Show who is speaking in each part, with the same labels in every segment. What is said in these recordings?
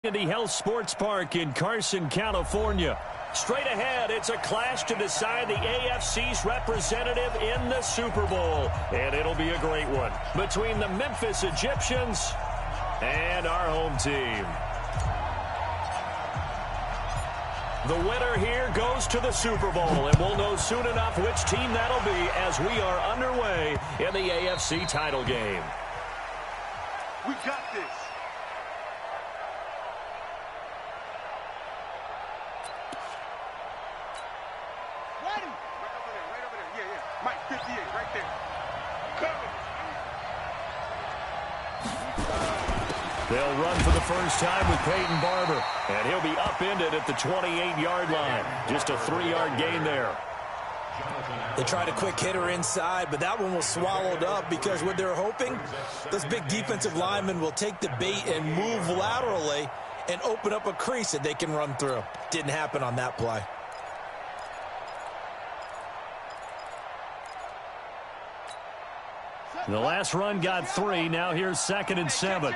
Speaker 1: Health Sports Park in Carson, California. Straight ahead, it's a clash to decide the AFC's representative in the Super Bowl. And it'll be a great one between the Memphis Egyptians and our home team. The winner here goes to the Super Bowl, and we'll know soon enough which team that'll be as we are underway in the AFC title game.
Speaker 2: We got this.
Speaker 1: They'll run for the first time with Peyton Barber, and he'll be upended at the 28-yard line. Just a 3-yard gain there.
Speaker 3: They tried a quick hitter inside, but that one was swallowed up because what they're hoping, this big defensive lineman will take the bait and move laterally and open up a crease that they can run through. Didn't happen on that play.
Speaker 1: The last run got 3. Now here's 2nd and 7.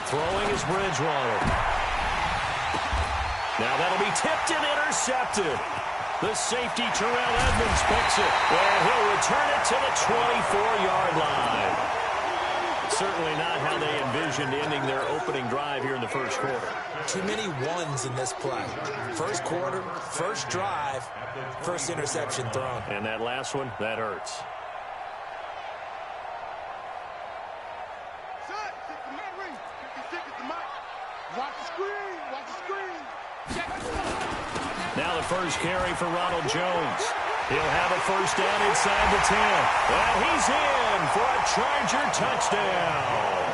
Speaker 1: Throwing is Bridgewater. Now that'll be tipped and intercepted. The safety, Terrell Edmonds, picks it. And he'll return it to the 24-yard line. Certainly not how they envisioned ending their opening drive here in the first quarter.
Speaker 3: Too many ones in this play. First quarter, first drive, first interception thrown.
Speaker 1: And that last one, that hurts. Now the first carry for Ronald Jones. He'll have a first down inside the 10. And he's in for a Charger touchdown.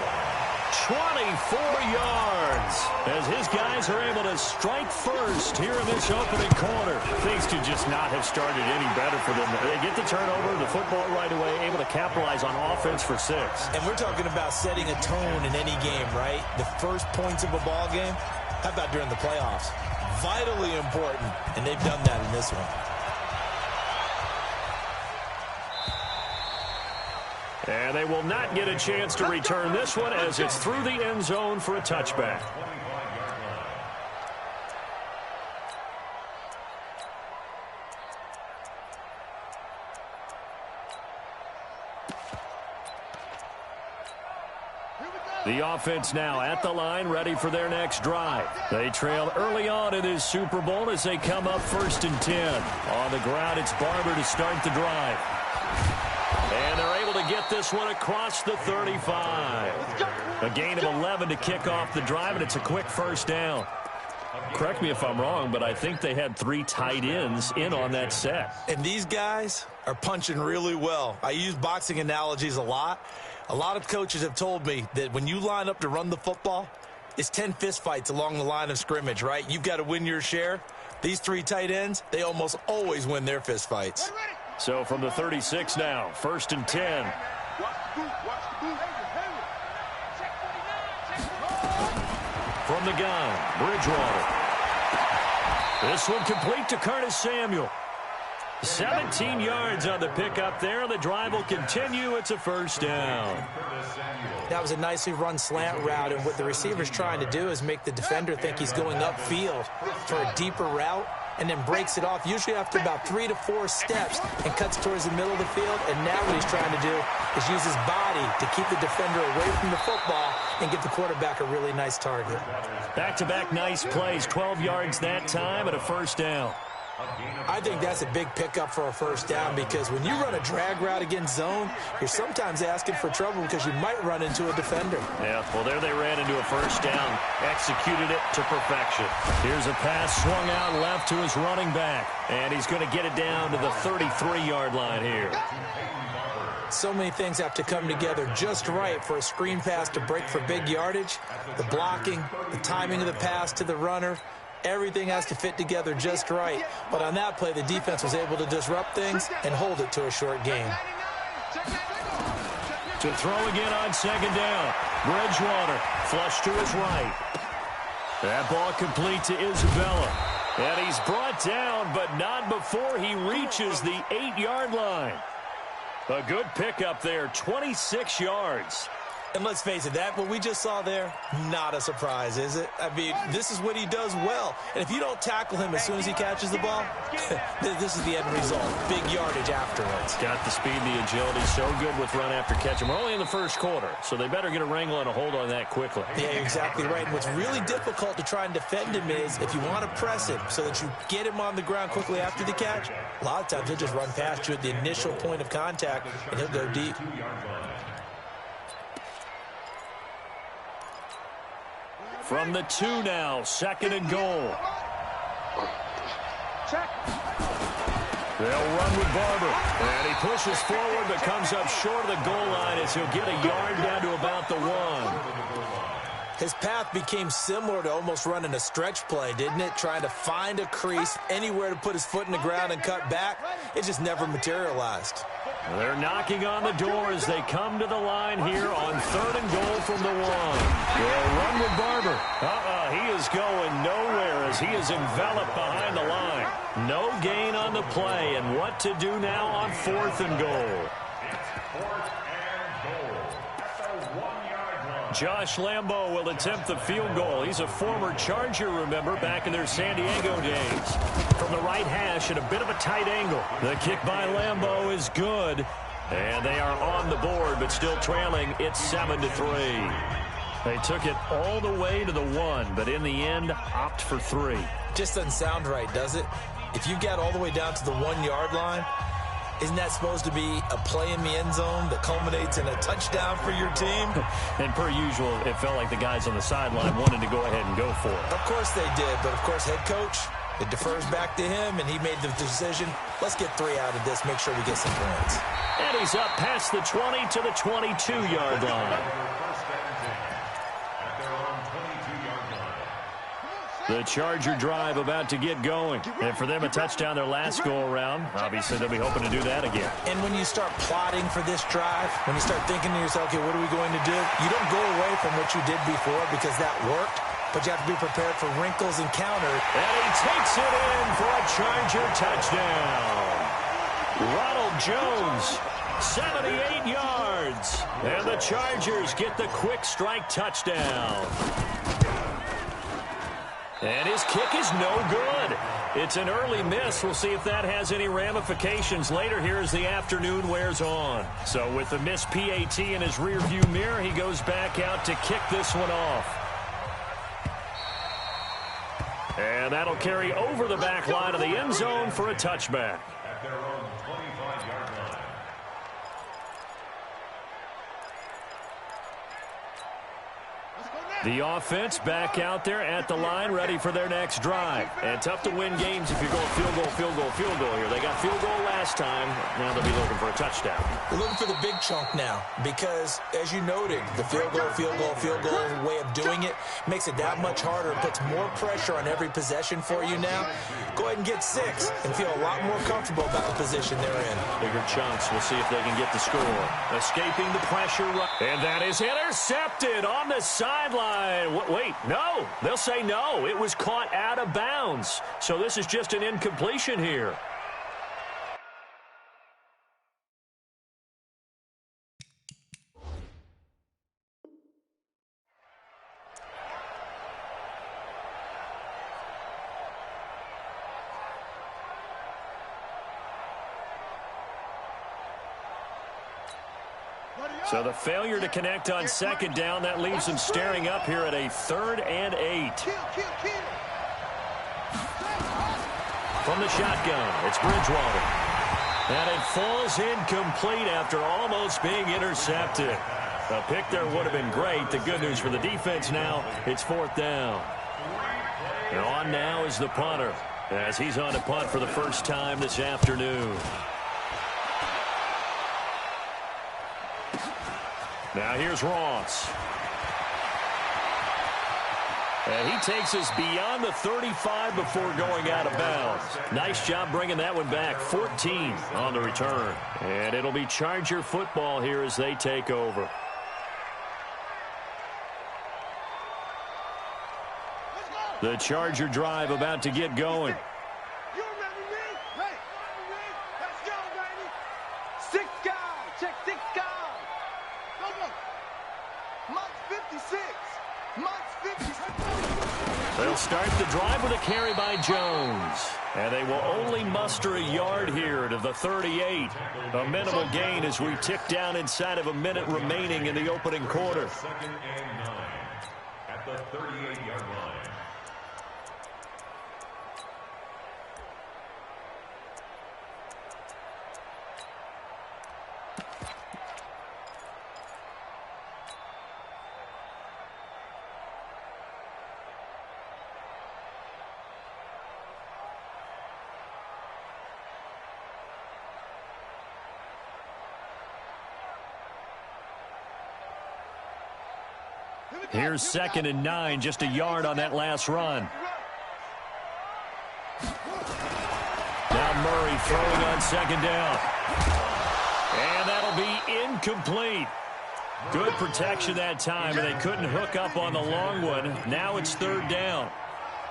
Speaker 1: 24 yards as his guys are able to strike first here in this opening quarter. Things could just not have started any better for them. They get the turnover, the football right away, able to capitalize on offense for 6.
Speaker 3: And we're talking about setting a tone in any game, right? The first points of a ball game. How about during the playoffs? Vitally important, and they've done that in this one.
Speaker 1: And they will not get a chance to return this one as it's through the end zone for a touchback. The offense now at the line, ready for their next drive. They trail early on in this Super Bowl as they come up 1st and 10. On the ground, it's Barber to start the drive. And they're able to get this one across the 35. A gain of 11 to kick off the drive, and it's a quick first down. Correct me if I'm wrong, but I think they had 3 tight ends in on that set.
Speaker 3: And these guys are punching really well. I use boxing analogies a lot. A lot of coaches have told me that when you line up to run the football, it's 10 fistfights along the line of scrimmage, right? You've got to win your share. These 3 tight ends, they almost always win their fistfights.
Speaker 1: So from the 36 now, 1st and 10. From the gun, Bridgewater. This one complete to Curtis Samuel. 17 yards on the pickup there. The drive will continue. It's a first down.
Speaker 3: That was a nicely run slant route, and what the receiver's trying to do is make the defender think he's going upfield for a deeper route, and then breaks it off, usually after about 3 to 4 steps, and cuts towards the middle of the field. And now what he's trying to do is use his body to keep the defender away from the football and give the quarterback a really nice target.
Speaker 1: Back-to-back nice plays, 12 yards that time, and a first down.
Speaker 3: I think that's a big pickup for a first down, because when you run a drag route against zone, you're sometimes asking for trouble because you might run into a defender.
Speaker 1: Yeah, well, there they ran into a first down, executed it to perfection. Here's a pass swung out left to his running back, and he's going to get it down to the 33-yard line here.
Speaker 3: So many things have to come together just right for a screen pass to break for big yardage. The blocking, the timing of the pass to the runner, everything has to fit together just right. But on that play, the defense was able to disrupt things and hold it to a short gain.
Speaker 1: To throw again on 2nd down. Bridgewater, flush to his right. That ball complete to Isabella. And he's brought down, but not before he reaches the 8-yard line. A good pickup there, 26 yards.
Speaker 3: And let's face it, that what we just saw there, not a surprise, is it? I mean, this is what he does well. And if you don't tackle him as soon as he catches the ball, this is the end result. Big yardage afterwards.
Speaker 1: Got the speed, the agility, so good with run after catch. And we're only in the first quarter, so they better get a wrangle and a hold on that quickly.
Speaker 3: Yeah, you're exactly right. And what's really difficult to try and defend him is if you want to press him so that you get him on the ground quickly after the catch, a lot of times he'll just run past you at the initial point of contact, and he'll go deep.
Speaker 1: From the 2 now, 2nd and goal. They'll run with Barber. And he pushes forward but comes up short of the goal line as he'll get a yard down to about the 1.
Speaker 3: His path became similar to almost running a stretch play, didn't it? Trying to find a crease, anywhere to put his foot in the ground and cut back. It just never materialized.
Speaker 1: They're knocking on the door as they come to the line here on 3rd and goal from the 1. They'll run with Barber. He is going nowhere as he is enveloped behind the line. No gain on the play, and what to do now on 4th and goal. Josh Lambo will attempt the field goal. He's a former Charger, remember, back in their San Diego days. From the right hash at a bit of a tight angle. The kick by Lambo is good. And they are on the board, but still trailing. It's 7-3. They took it all the way to the 1, but in the end, opt for 3.
Speaker 3: Just doesn't sound right, does it? If you get all the way down to the 1-yard line, isn't that supposed to be a play in the end zone that culminates in a touchdown for your team?
Speaker 1: And per usual, it felt like the guys on the sideline wanted to go ahead and go for it.
Speaker 3: Of course they did, but of course head coach, it defers back to him, and he made the decision. Let's get 3 out of this, make sure we get some points.
Speaker 1: And he's up past the 20 to the 22-yard line. The Charger drive about to get going. And for them, a touchdown their last go-around. Obviously, they'll be hoping to do that again.
Speaker 3: And when you start plotting for this drive, when you start thinking to yourself, okay, what are we going to do? You don't go away from what you did before because that worked, but you have to be prepared for wrinkles and counters.
Speaker 1: And he takes it in for a Charger touchdown. Ronald Jones, 78 yards. And the Chargers get the quick strike touchdown. And his kick is no good. It's an early miss. We'll see if that has any ramifications later here as the afternoon wears on. So with the missed PAT in his rearview mirror, he goes back out to kick this one off. And that'll carry over the back line of the end zone for a touchback.
Speaker 2: At their own 25-yard line.
Speaker 1: The offense back out there at the line, ready for their next drive. And tough to win games if you're going field goal, field goal, field goal here. They got field goal last time. Now they'll be looking for a touchdown.
Speaker 3: We're looking for the big chunk now because, as you noted, the field goal way of doing it makes it that much harder. It puts more pressure on every possession for you now. Go ahead and get 6 and feel a lot more comfortable about the position they're in.
Speaker 1: Bigger chunks. We'll see if they can get the score. Escaping the pressure. And that is intercepted on the sideline. Wait, no. They'll say no. It was caught out of bounds. So this is just an incompletion here. So the failure to connect on 2nd down, that leaves them staring up here at a 3rd and 8. From the shotgun, it's Bridgewater. And it falls incomplete after almost being intercepted. A pick there would have been great. The good news for the defense now, it's 4th down. And on now is the punter, as he's on to punt for the first time this afternoon. Now here's Ross. And he takes us beyond the 35 before going out of bounds. Nice job bringing that one back. 14 on the return. And it'll be Charger football here as they take over. The Charger drive about to get going. They'll start the drive with a carry by Jones. And they will only muster a yard here to the 38. A minimal gain as we tick down inside of a minute remaining in the opening quarter.
Speaker 2: Second and 9 at the 38-yard line.
Speaker 1: Here's 2nd and 9, just a yard on that last run. Now Murray throwing on 2nd down. And that'll be incomplete. Good protection that time, and they couldn't hook up on the long one. Now it's 3rd down.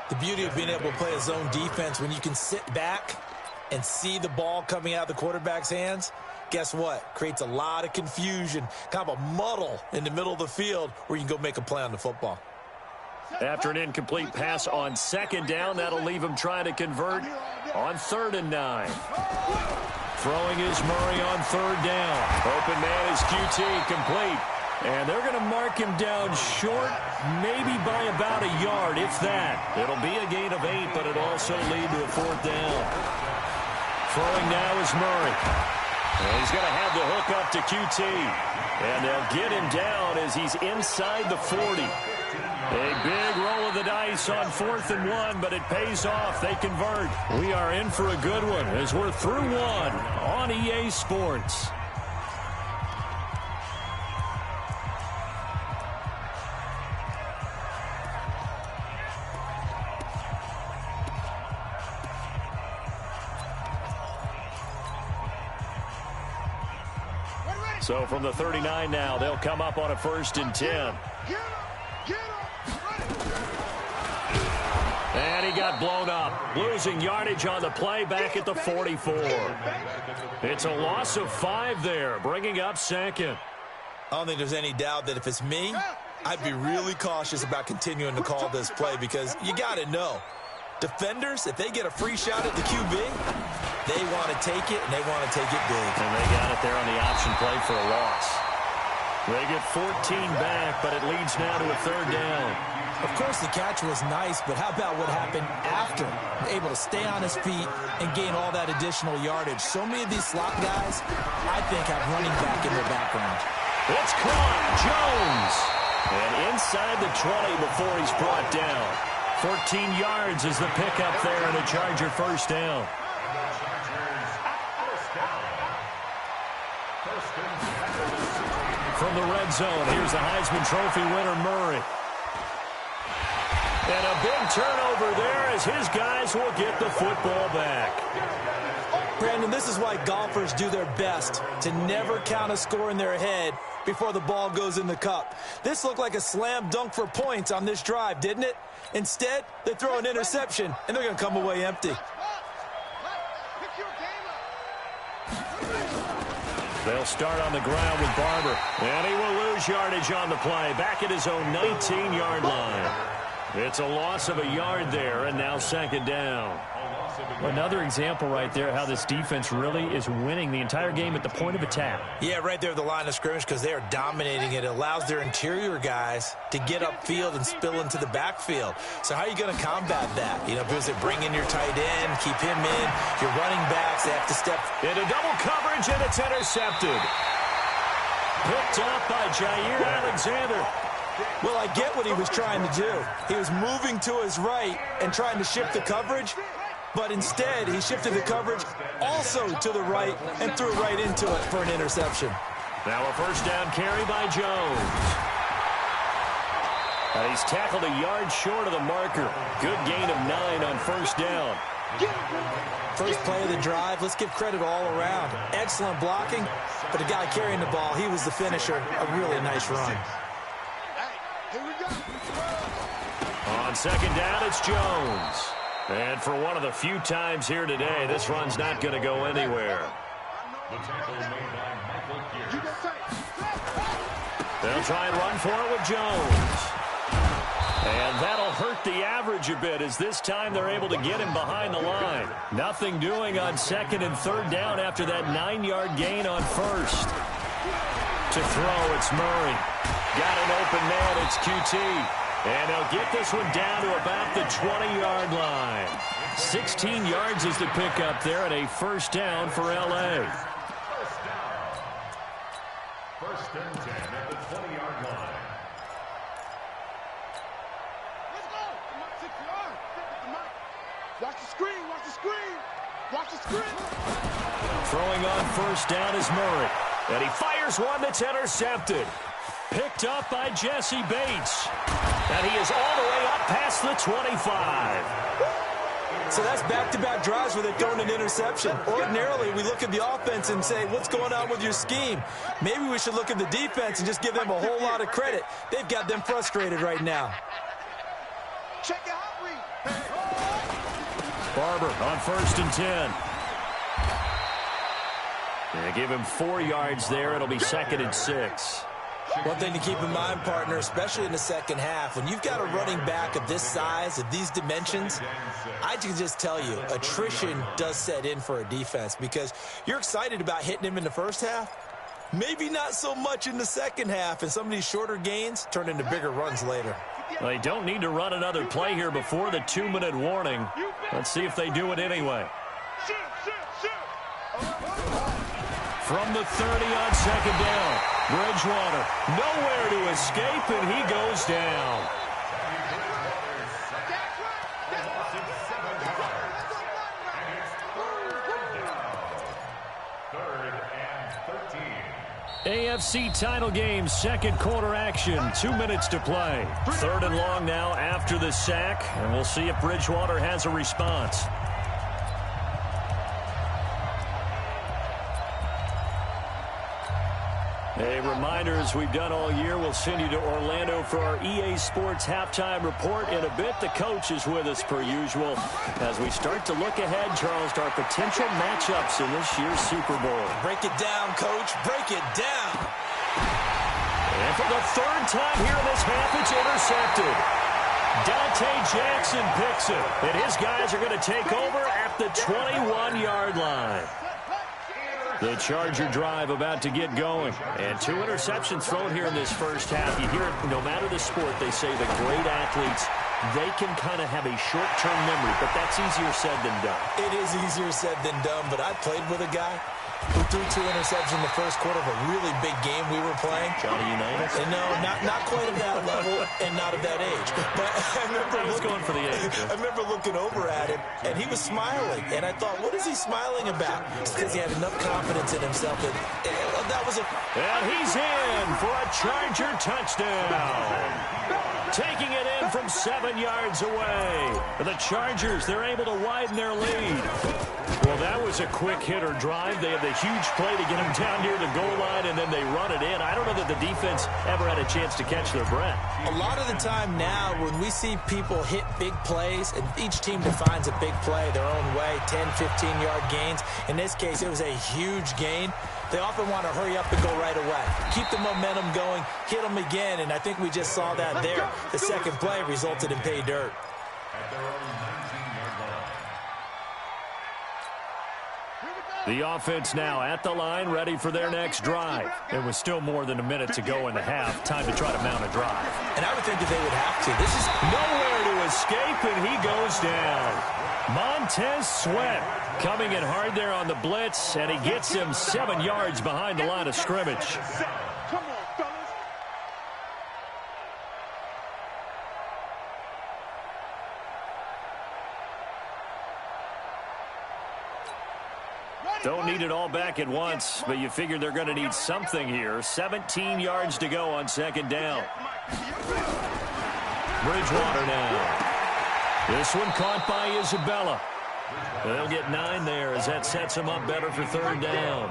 Speaker 3: The beauty of being able to play a zone defense when you can sit back and see the ball coming out of the quarterback's hands, guess what? Creates a lot of confusion, kind of a muddle in the middle of the field where you can go make a play on the football.
Speaker 1: After an incomplete pass on 2nd down, that'll leave him trying to convert on 3rd and 9. Throwing is Murray on 3rd down. Open man is QT, complete. And they're going to mark him down short, maybe by about a yard, if that. It'll be a gain of 8, but it'll also lead to a 4th down. Throwing now is Murray. And he's going to have the hook up to QT. And they'll get him down as he's inside the 40. A big roll of the dice on 4th and 1, but it pays off. They convert. We are in for a good one as we're through one on EA Sports. So from the 39 now, they'll come up on a 1st and 10. And he got blown up, losing yardage on the play back at the 44. It's a loss of 5 there, bringing up 2nd.
Speaker 3: I don't think there's any doubt that if it's me, I'd be really cautious about continuing to call this play because you got to know, defenders, if they get a free shot at the QB, they want to take it, and they want to take it big.
Speaker 1: And they got it there on the option play for a loss. They get 14 back, but it leads now to a 3rd down.
Speaker 3: Of course, the catch was nice, but how about what happened after? Able to stay on his feet and gain all that additional yardage. So many of these slot guys, I think, have running back in their background.
Speaker 1: It's caught. Jones. And inside the 20 before he's brought down. 14 yards is the pickup there, and a Charger 1st down. From the red zone, here's the Heisman Trophy winner, Murray. And a big turnover there as his guys will get the football back.
Speaker 3: Brandon, this is why golfers do their best to never count a score in their head before the ball goes in the cup. This looked like a slam dunk for points on this drive, didn't it? Instead, they throw an interception, and they're going to come away empty.
Speaker 1: They'll start on the ground with Barber. And he will lose yardage on the play. Back at his own 19-yard line. It's a loss of a yard there, and now 2nd down.
Speaker 4: Another example right there how this defense really is winning the entire game at the point of attack.
Speaker 3: Yeah, right there at the line of scrimmage because they are dominating it. It allows their interior guys to get upfield and spill into the backfield. So how are you going to combat that? You know, because they bring in your tight end, keep him in. Your running backs, they have to step
Speaker 1: into double coverage, and it's intercepted. Picked up by Jair Alexander.
Speaker 3: Well, I get what he was trying to do. He was moving to his right and trying to shift the coverage, but instead he shifted the coverage also to the right and threw right into it for an interception.
Speaker 1: Now a 1st down carry by Jones. And he's tackled a yard short of the marker. Good gain of 9 on 1st down.
Speaker 3: First play of the drive, let's give credit all around. Excellent blocking, but the guy carrying the ball, he was the finisher. A really nice run.
Speaker 1: On 2nd down, it's Jones. And for one of the few times here today, this run's not going to go anywhere. They'll try and run for it with Jones. And that'll hurt the average a bit, as this time they're able to get him behind the line. Nothing doing on second and third down after that 9-yard gain on first. To throw, it's Murray. Got an open man, it's QT. And they'll get this one down to about the 20-yard line. 16 yards is the pickup there, and a first down for L.A.
Speaker 2: First and 10 at the 20-yard line.
Speaker 5: Let's go. Watch the screen. Watch the screen. Watch the screen.
Speaker 1: Throwing on first down is Murray. And he fires one that's intercepted. Picked up by Jesse Bates. And he is all the way up past the 25.
Speaker 3: So that's back-to-back drives where they've thrown an interception. Ordinarily, we look at the offense and say, what's going on with your scheme? Maybe we should look at the defense and just give them a whole lot of credit. They've got them frustrated right now.
Speaker 5: Check it out,
Speaker 1: Barber on first and 10. They give him 4 yards there. It'll be second and 6.
Speaker 3: One thing to keep in mind, partner, especially in the second half, when you've got a running back of this size, of these dimensions, I can just tell you, attrition does set in for a defense because you're excited about hitting him in the first half. Maybe not so much in the second half, and some of these shorter gains turn into bigger runs later.
Speaker 1: They don't need to run another play here before the 2-minute warning. Let's see if they do it anyway. From the 30 on second down, Bridgewater nowhere to escape, and he goes down. AFC title game, second quarter action, 2 minutes to play. Third and long now after the sack, and we'll see if Bridgewater has a response. A reminder, as we've done all year, we'll send you to Orlando for our EA Sports halftime report. In a bit, the coach is with us per usual as we start to look ahead, Charles, to our potential matchups in this year's Super Bowl.
Speaker 3: Break it down, coach. Break it down.
Speaker 1: And for the third time here in this half, it's intercepted. Dante Jackson picks it, and his guys are going to take over at the 21-yard line. The Charger drive about to get going. And 2 interceptions thrown here in this first half. You hear it, no matter the sport, they say the great athletes, they can kind of have a short-term memory, but that's easier said than done.
Speaker 3: It is easier said than done, but I played with a guy who threw 2 interceptions in the first quarter of a really big game we were playing.
Speaker 1: Johnny Unitas?
Speaker 3: And no, not quite at that level and not at that age. But I
Speaker 1: was going for the age.
Speaker 3: I remember looking over at him, and he was smiling. And I thought, what is he smiling about? It's because he had enough confidence in himself that was a...
Speaker 1: And he's in for a Charger touchdown. Taking it in from 7 yards away. The Chargers, they're able to widen their lead. Well, that was a quick hitter drive. They had the huge play to get him down near the goal line, and then they run it in. I don't know that the defense ever had a chance to catch their breath.
Speaker 3: A lot of the time now, when we see people hit big plays, and each team defines a big play their own way, 10, 15-yard gains. In this case, it was a huge gain. They often want to hurry up and go right away. Keep the momentum going, hit them again, and I think we just saw that there. The second play resulted in pay dirt.
Speaker 1: The offense now at the line, ready for their next drive. There was still more than a minute to go in the half. Time to try to mount a drive.
Speaker 3: And I would think that they would have to. This is
Speaker 1: nowhere to escape, and he goes down. Montez Sweat coming in hard there on the blitz, and he gets him 7 yards behind the line of scrimmage.
Speaker 5: Come on, fellas.
Speaker 1: Don't need it all back at once, but you figure they're going to need something here. 17 yards to go on second down. Bridgewater now. This one caught by Isabella. They'll get 9 there as that sets them up better for third down.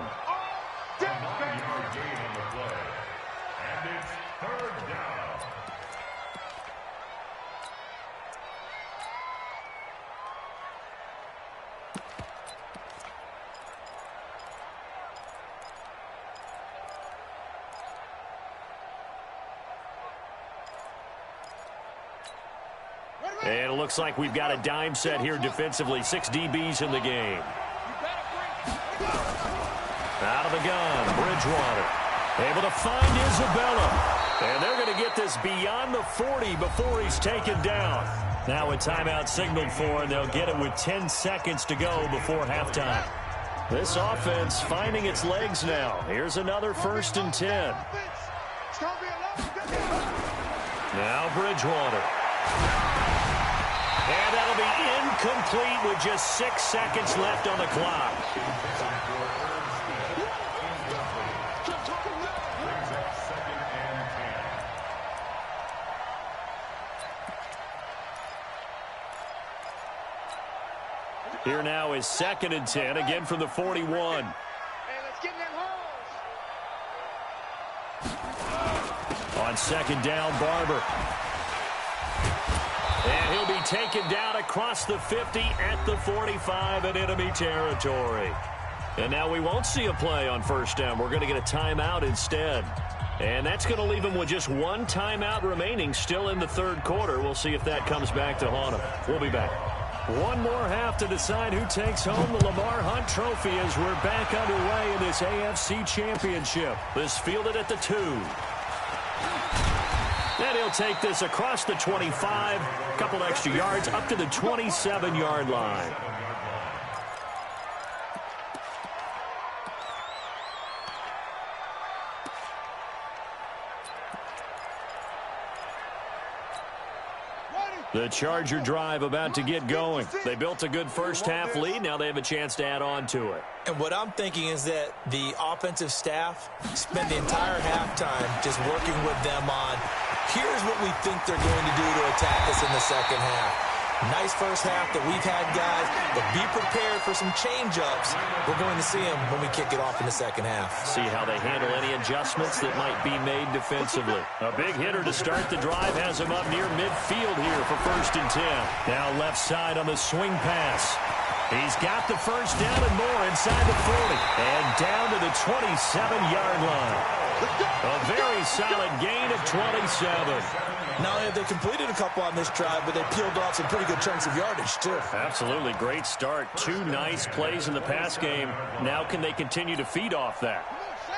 Speaker 1: And it looks like we've got a dime set here defensively. 6 DBs in the game. Out of the gun, Bridgewater. Able to find Isabella. And they're going to get this beyond the 40 before he's taken down. Now a timeout signaled for, and they'll get it with 10 seconds to go before halftime. This offense finding its legs now. Here's another 1st and 10. Now Bridgewater. And that'll be incomplete with just 6 seconds left on the clock. Here now is 2nd and 10, again from the 41.
Speaker 5: Hey, let's get in that hole.
Speaker 1: On 2nd down, Barber. And he'll be taken down across the 50 at the 45 in enemy territory. And now we won't see a play on 1st down. We're going to get a timeout instead. And that's going to leave him with just 1 timeout remaining still in the 3rd quarter. We'll see if that comes back to haunt him. We'll be back. One more half to decide who takes home the Lamar Hunt Trophy as we're back underway in this AFC Championship. This fielded at the 2. And he'll take this across the 25, a couple extra yards up to the 27-yard line. The Charger drive about to get going. They built a good first-half lead. Now they have a chance to add on to it.
Speaker 3: And what I'm thinking is that the offensive staff spend the entire halftime just working with them on, here's what we think they're going to do to attack us in the 2nd half. Nice first half that we've had, guys, but be prepared for some change-ups. We're going to see them when we kick it off in the 2nd half.
Speaker 1: See how they handle any adjustments that might be made defensively. A big hitter to start the drive has him up near midfield here for 1st and 10. Now left side on the swing pass. He's got the 1st down and more inside the 40. And down to the 27-yard line. A very solid gain of 27.
Speaker 3: Not only have they completed a couple on this drive, but they peeled off some pretty good chunks of yardage, too.
Speaker 1: Absolutely. Great start. 2 nice plays in the pass game. Now can they continue to feed off that?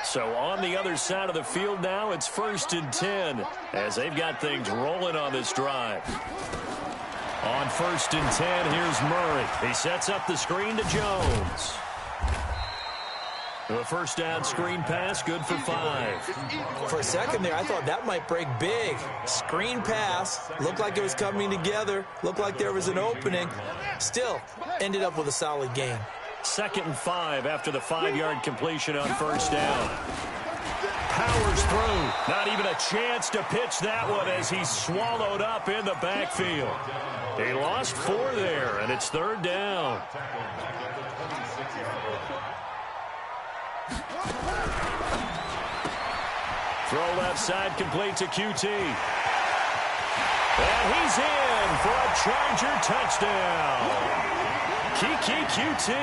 Speaker 1: So on the other side of the field now, it's 1st and 10 as they've got things rolling on this drive. On 1st and 10, here's Murray. He sets up the screen to Jones. The 1st down screen pass, good for 5.
Speaker 3: For a second there, I thought that might break big. Screen pass, looked like it was coming together, looked like there was an opening. Still, ended up with a solid gain.
Speaker 1: 2nd and 5 after the 5-yard completion on 1st down. Powers through. Not even a chance to pitch that one as he's swallowed up in the backfield. He lost 4 there, and it's 3rd down. Throw left side complete to QT. And he's in for a Charger touchdown. Kiki QT,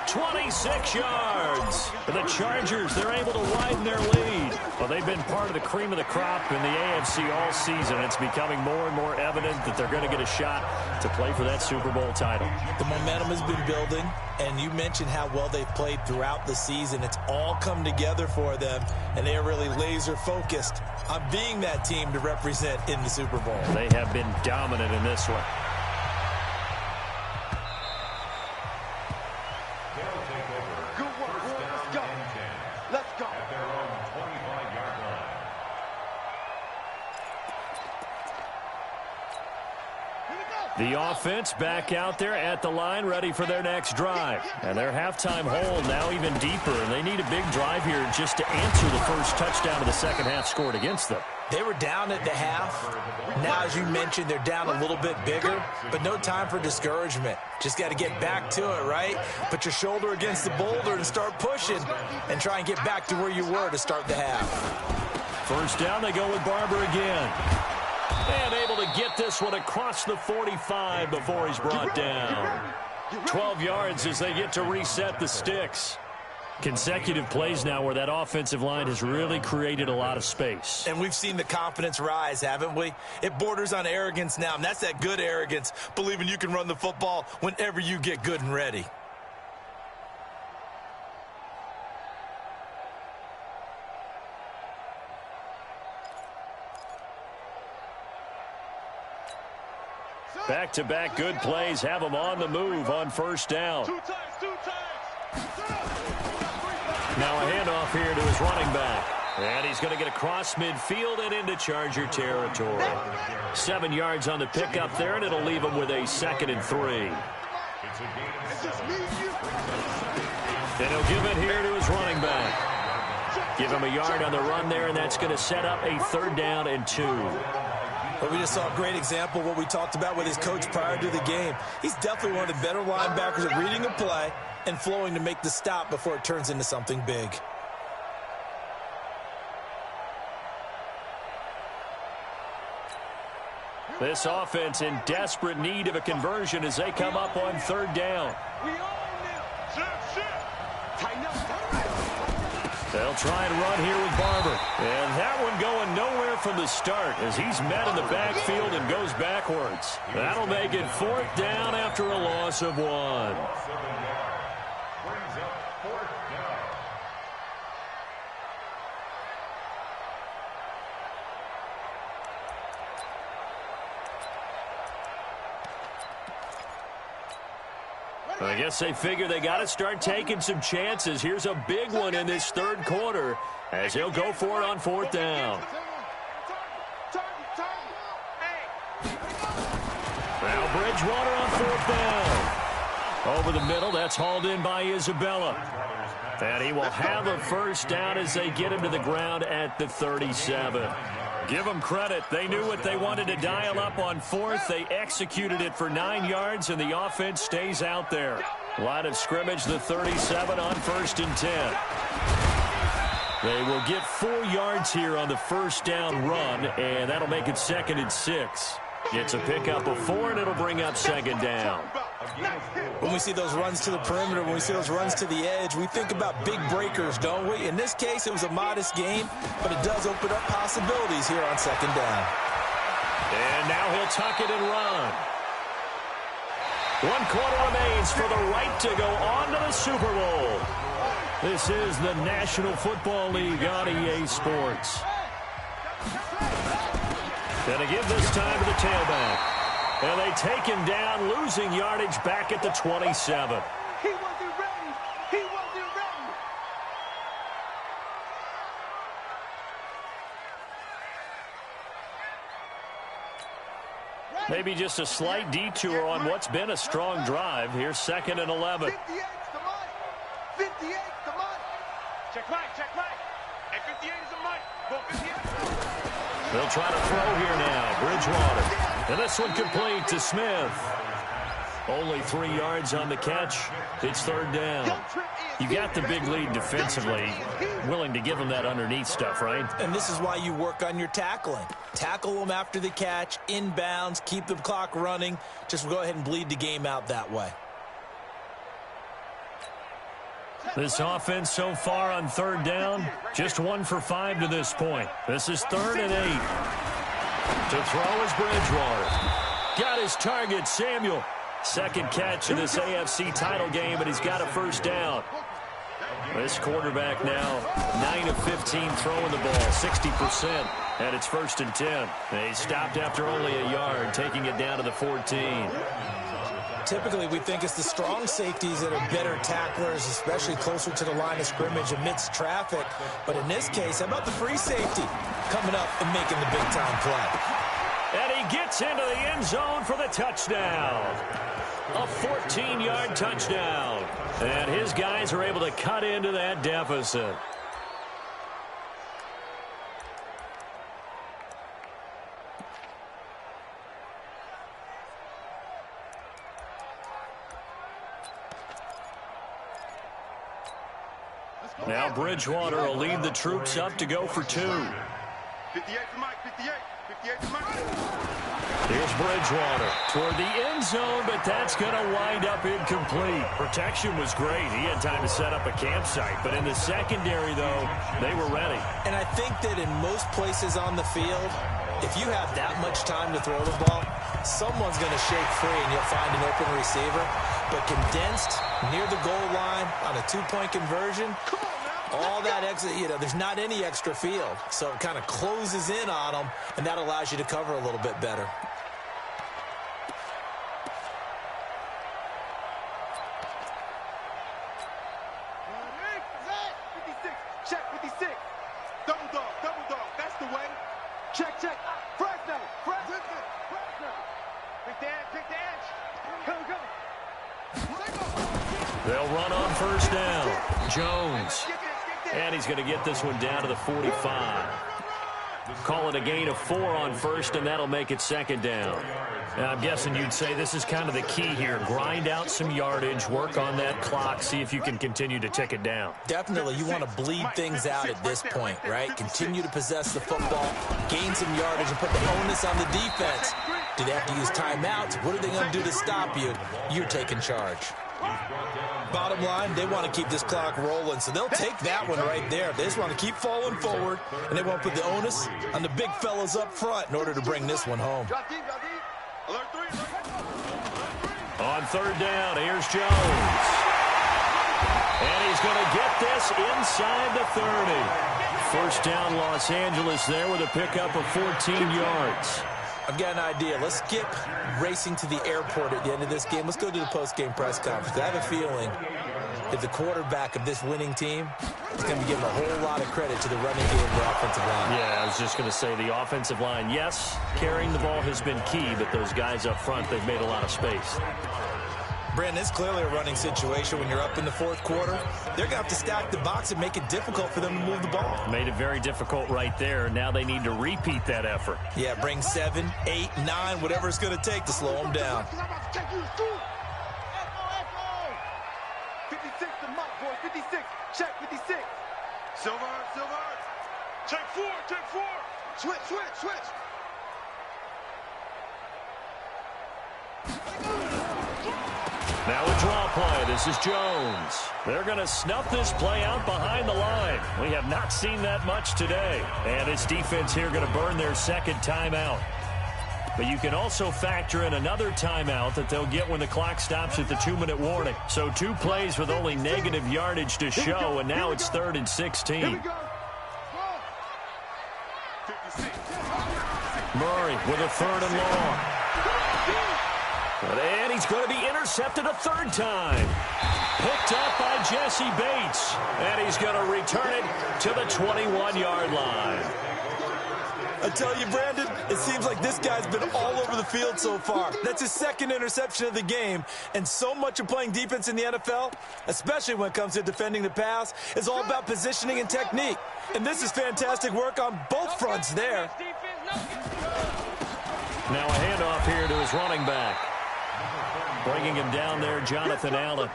Speaker 1: 26 yards. For the Chargers, they're able to widen their lead. Well, they've been part of the cream of the crop in the AFC all season. It's becoming more and more evident that they're going to get a shot to play for that Super Bowl title.
Speaker 3: The momentum has been building, and you mentioned how well they've played throughout the season. It's all come together for them, and they are really laser-focused on being that team to represent in the Super Bowl.
Speaker 1: They have been dominant in this one. The offense back out there at the line, ready for their next drive. And their halftime hole now even deeper, and they need a big drive here just to answer the first touchdown of the 2nd half scored against them.
Speaker 3: They were down at the half. Now, as you mentioned, they're down a little bit bigger, but no time for discouragement. Just got to get back to it, right? Put your shoulder against the boulder and start pushing and try and get back to where you were to start the half.
Speaker 1: 1st down, they go with Barber again. And able to get this one across the 45 before he's brought down. 12 yards as they get to reset the sticks. Consecutive plays now where that offensive line has really created a lot of space.
Speaker 3: And we've seen the confidence rise, haven't we? It borders on arrogance now, and that's that good arrogance, believing you can run the football whenever you get good and ready.
Speaker 1: Back-to-back good plays have them on the move on first down.
Speaker 5: Two times.
Speaker 1: Now a handoff here to his running back. And he's going to get across midfield and into Charger territory. 7 yards on the pickup there, and it'll leave him with a 2nd and 3. And he'll give it here to his running back. Give him a yard on the run there, and that's going to set up a 3rd down and 2.
Speaker 3: But we just saw a great example of what we talked about with his coach prior to the game. He's definitely one of the better linebackers at reading a play and flowing to make the stop before it turns into something big.
Speaker 1: This offense in desperate need of a conversion as they come up on 3rd down. They'll try and run here with Barber. And that one going nowhere from the start as he's met in the backfield and goes backwards. That'll make it 4th down after a loss of 1. I guess they figure they got to start taking some chances. Here's a big one in this 3rd quarter as he'll go for it on 4th down. Now Bridgewater on 4th down. Over the middle, that's hauled in by Isabella. And he will have a 1st down as they get him to the ground at the 37. Give them credit. They knew what they wanted to dial up on 4th. They executed it for 9 yards, and the offense stays out there. Line of scrimmage, the 37 on 1st and 10. They will get 4 yards here on the 1st down run, and that'll make it 2nd and 6. It's a pickup of 4, and it'll bring up 2nd down.
Speaker 3: When we see those runs to the perimeter, when we see those runs to the edge, we think about big breakers, don't we? In this case, it was a modest gain, but it does open up possibilities here on 2nd down.
Speaker 1: And now he'll tuck it and run. 1 quarter remains for the right to go on to the Super Bowl. This is the National Football League on EA Sports. Going to give this time to the tailback. And they take him down, losing yardage back at the 27.
Speaker 5: He wasn't ready. He wasn't ready.
Speaker 1: Maybe just a slight detour on what's been a strong drive. Here's 2nd and 11.
Speaker 5: 58's the money. 58's the money. Check right. And 58 is the money. Go 58.
Speaker 1: They'll try to throw here now. Bridgewater. And this one complete to Smith. Only 3 yards on the catch. It's 3rd down. You got the big lead defensively. Willing to give them that underneath stuff, right?
Speaker 3: And this is why you work on your tackling. Tackle them after the catch, inbounds, keep the clock running. Just go ahead and bleed the game out that way.
Speaker 1: This offense so far on 3rd down, just 1 for 5 to this point. This is 3rd and 8. To throw is Bridgewater. Got his target, Samuel. 2nd catch in this AFC title game, and he's got a 1st down. This quarterback now 9 of 15 throwing the ball, 60%, and it's 1st and 10. They stopped after only a yard, taking it down to the 14.
Speaker 3: Typically, we think it's the strong safeties that are better tacklers, especially closer to the line of scrimmage amidst traffic. But in this case, how about the free safety coming up and making the big-time play?
Speaker 1: And he gets into the end zone for the touchdown. A 14-yard touchdown. And his guys are able to cut into that deficit. Now Bridgewater will lead the troops up to go for 2.
Speaker 5: 58 to Mike, 58 to Mike.
Speaker 1: Here's Bridgewater toward the end zone, but that's going to wind up incomplete. Protection was great. He had time to set up a campsite, but in the secondary, though, they were ready.
Speaker 3: And I think that in most places on the field, if you have that much time to throw the ball, someone's going to shake free and you'll find an open receiver. But condensed near the goal line on a two-point conversion, all that extra, there's not any extra field. So it kind of closes in on them, and that allows you to cover a little bit better.
Speaker 5: Check 56. Double dog. That's the way. Check. Fresno. Pick the edge. Go.
Speaker 1: They'll run on first down. Jones. And he's going to get this one down to the 45. Call it a gain of 4 on first, and that'll make it second down. Now, I'm guessing you'd say this is kind of the key here. Grind out some yardage, work on that clock, see if you can continue to tick it down.
Speaker 3: Definitely, you want to bleed things out at this point, right? Continue to possess the football, gain some yardage, and put the onus on the defense. Do they have to use timeouts? What are they going to do to stop you? You're taking charge. Bottom line, they want to keep this clock rolling, so they'll take that one right there. They just want to keep falling forward, and they want to put the onus on the big fellas up front in order to bring this one home.
Speaker 1: On third down, here's Jones. And he's going to get this inside the 30. First down, Los Angeles there with a pickup of 14 yards.
Speaker 3: I've got an idea. Let's skip racing to the airport at the end of this game. Let's go to the post-game press conference. I have a feeling that the quarterback of this winning team is going to be giving a whole lot of credit to the running game of the offensive line.
Speaker 1: Yeah, I was just going to say the offensive line, yes, carrying the ball has been key, but those guys up front, they've made a lot of space.
Speaker 3: Brandon, it's clearly a running situation when you're up in the fourth quarter. They're going to have to stack the box and make it difficult for them to move the ball.
Speaker 1: Made it very difficult right there. Now they need to repeat that effort.
Speaker 3: Yeah, bring 7, 8, 9, whatever it's going to take to slow them down.
Speaker 5: 56 to Mike, boy. 56. Check 56. Silver. Check 4. Switch.
Speaker 1: Now a draw play. This is Jones. They're going to snuff this play out behind the line. We have not seen that much today. And its defense here going to burn their second timeout. But you can also factor in another timeout that they'll get when the clock stops at the 2-minute warning. So 2 plays with only negative yardage to show, and now it's 3rd and 16. Murray with a 3rd and long. And he's going to be intercepted a 3rd time. Picked up by Jesse Bates. And he's going to return it to the 21-yard line.
Speaker 3: I tell you, Brandon, it seems like this guy's been all over the field so far. That's his 2nd interception of the game. And so much of playing defense in the NFL, especially when it comes to defending the pass, is all about positioning and technique. And this is fantastic work on both fronts there.
Speaker 1: Now a handoff here to his running back. Bringing him down there, Jonathan Allen.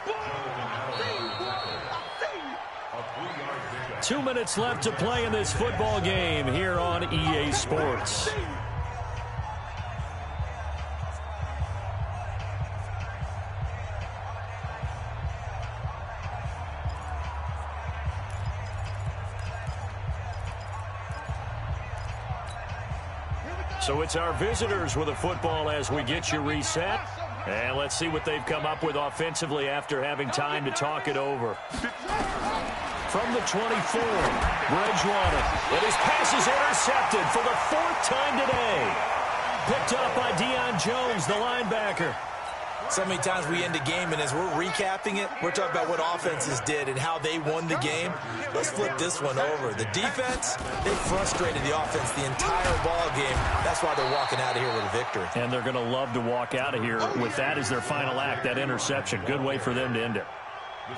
Speaker 1: 2 minutes left to play in this football game here on EA Sports. So it's our visitors with a football as we get you reset. And let's see what they've come up with offensively after having time to talk it over. From the 24, Bridgewater. And his pass is intercepted for the 4th time today. Picked up by Deion Jones, the linebacker.
Speaker 3: So many times we end a game, and as we're recapping it, we're talking about what offenses did and how they won the game. Let's flip this one over. The defense, they frustrated the offense the entire ball game. That's why they're walking out of here with a victory.
Speaker 1: And they're going to love to walk out of here with that as their final act, that interception. Good way for them to end it.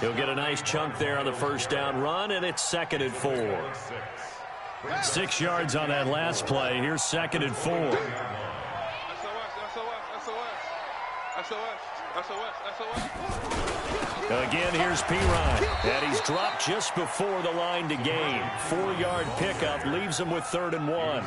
Speaker 1: He'll get a nice chunk there on the first down run, and it's 2nd and 4. 6 yards on that last play. Here's 2nd and 4. Again, here's P-Ryan, and he's dropped just before the line to gain. 4-yard pickup leaves him with 3rd and 1.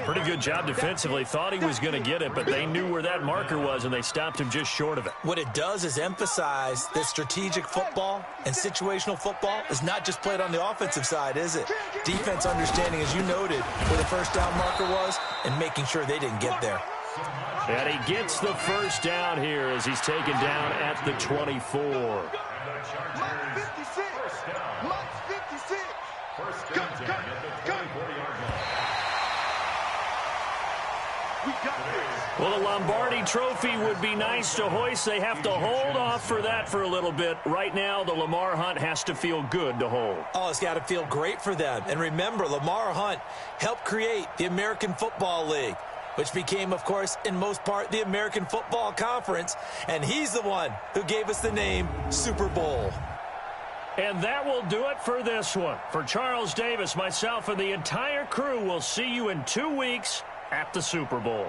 Speaker 4: Pretty good job defensively. Thought he was going to get it, but they knew where that marker was, and they stopped him just short of it.
Speaker 3: What it does is emphasize that strategic football and situational football is not just played on the offensive side, is it? Defense understanding, as you noted, where the first down marker was and making sure they didn't get there.
Speaker 1: And he gets the first down here as he's taken down at the 24.
Speaker 5: Mike 56. Mike 56. Cut. We got this.
Speaker 1: Well, the Lombardi Trophy would be nice to hoist. They have to hold off for that for a little bit. Right now, the Lamar Hunt has to feel good to hold.
Speaker 3: Oh, it's got to feel great for them. And remember, Lamar Hunt helped create the American Football League, which became, of course, in most part, the American Football Conference. And he's the one who gave us the name Super Bowl.
Speaker 1: And that will do it for this one. For Charles Davis, myself, and the entire crew, we'll see you in 2 weeks at the Super Bowl.